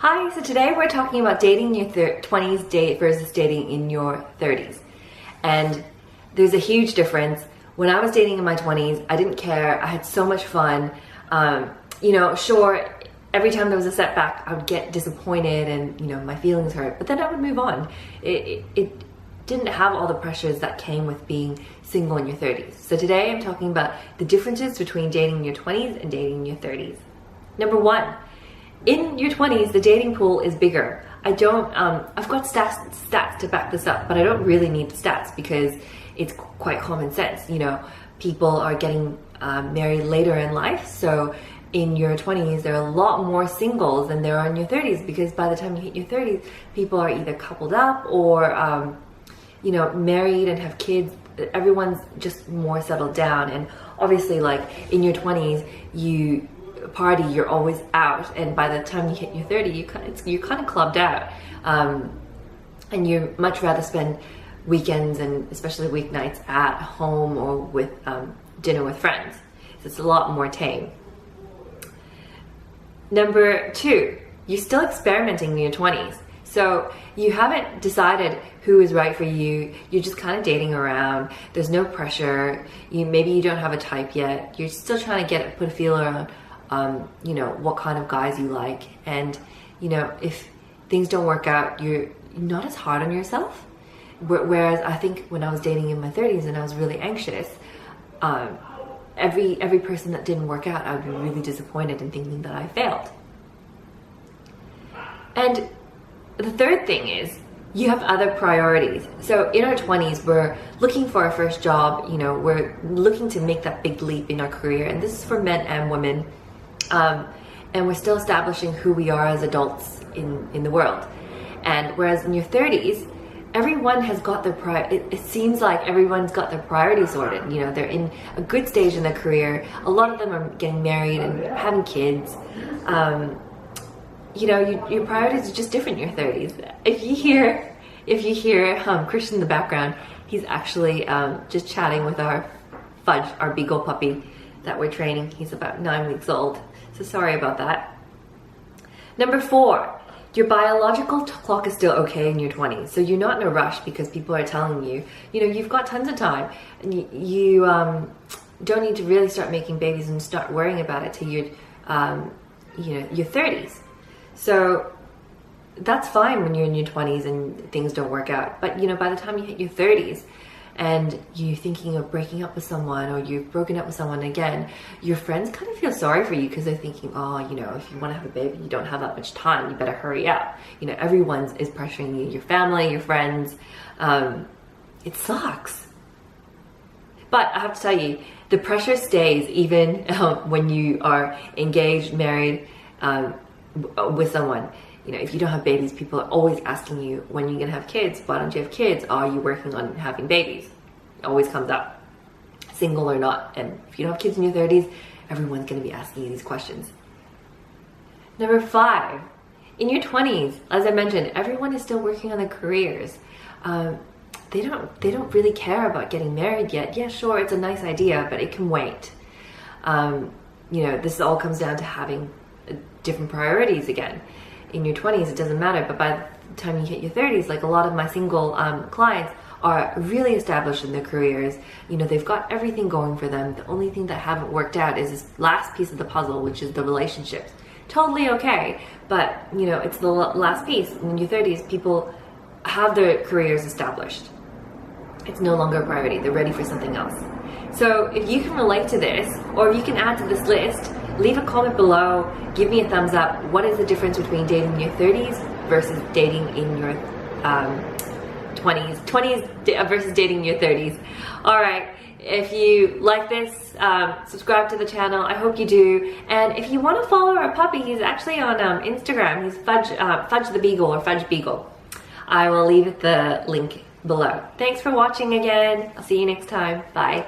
Hi, so today we're talking about dating in your 20s versus dating in your 30s. And there's a huge difference. When I was dating in my 20s, I didn't care. I had so much fun. Sure, every time there was a setback, I would get disappointed and, my feelings hurt, but then I would move on. It didn't have all the pressures that came with being single in your 30s. So today I'm talking about the differences between dating in your 20s and dating in your 30s. Number one, in your 20s, the dating pool is bigger. I've got stats to back this up, but I don't really need the stats because it's quite common sense. People are getting married later in life. So in your 20s, there are a lot more singles than there are in your 30s, because by the time you hit your 30s, people are either coupled up or, married and have kids. Everyone's just more settled down. And obviously, like in your 20s, you party, you're always out, and by the time you hit your 30, you're kind of clubbed out, and you much rather spend weekends and especially weeknights at home or with dinner with friends. So it's a lot more tame. Number two, you're still experimenting in your 20s. So you haven't decided who is right for you. You're just kind of dating around. There's no pressure. Maybe you don't have a type yet. You're still trying to put a feeler on what kind of guys you like. And, if things don't work out, you're not as hard on yourself. Whereas I think when I was dating in my 30s and I was really anxious, every person that didn't work out, I would be really disappointed and thinking that I failed. And the third thing is, you have other priorities. So in our 20s, we're looking for our first job, we're looking to make that big leap in our career. And this is for men and women. And we're still establishing who we are as adults in the world. And whereas in your 30s, everyone has got their it seems like everyone's got their priorities sorted. They're in a good stage in their career. A lot of them are getting married and having kids. Your priorities are just different in your 30s. If you hear Christian in the background, he's actually just chatting with our Fudge, our beagle puppy that we're training. He's about 9 weeks old. So sorry about that. Number four, your biological clock is still okay in your 20s. So you're not in a rush because people are telling you, you've got tons of time, and you don't need to really start making babies and start worrying about it till your 30s. So that's fine when you're in your 20s and things don't work out. But by the time you hit your 30s and you're thinking of breaking up with someone, or you've broken up with someone again, your friends kind of feel sorry for you because they're thinking, if you want to have a baby, you don't have that much time, you better hurry up. Everyone is pressuring you, your family, your friends. It sucks. But I have to tell you, the pressure stays even when you are engaged, married, with someone. If you don't have babies, people are always asking you, when you're gonna have kids? Why don't you have kids? Are you working on having babies? It always comes up, single or not. And if you don't have kids in your 30s, everyone's gonna be asking you these questions. Number five, in your 20s, as I mentioned, everyone is still working on their careers. They don't really care about getting married yet. Yeah, sure, it's a nice idea, but it can wait. This all comes down to having different priorities again. In your 20s, it doesn't matter, but by the time you hit your 30s, like a lot of my single clients are really established in their careers. They've got everything going for them. The only thing that haven't worked out is this last piece of the puzzle, which is the relationships. Totally okay, but it's the last piece. In your 30s, people have their careers established. It's no longer a priority. They're ready for something else. So if you can relate to this, or if you can add to this list, leave a comment below, give me a thumbs up. What is the difference between dating in your 30s versus dating in your 20s? 20s versus dating in your 30s. All right, if you like this, subscribe to the channel. I hope you do. And if you want to follow our puppy, he's actually on Instagram. He's Fudge the Beagle, or Fudge Beagle. I will leave the link below. Thanks for watching again. I'll see you next time. Bye.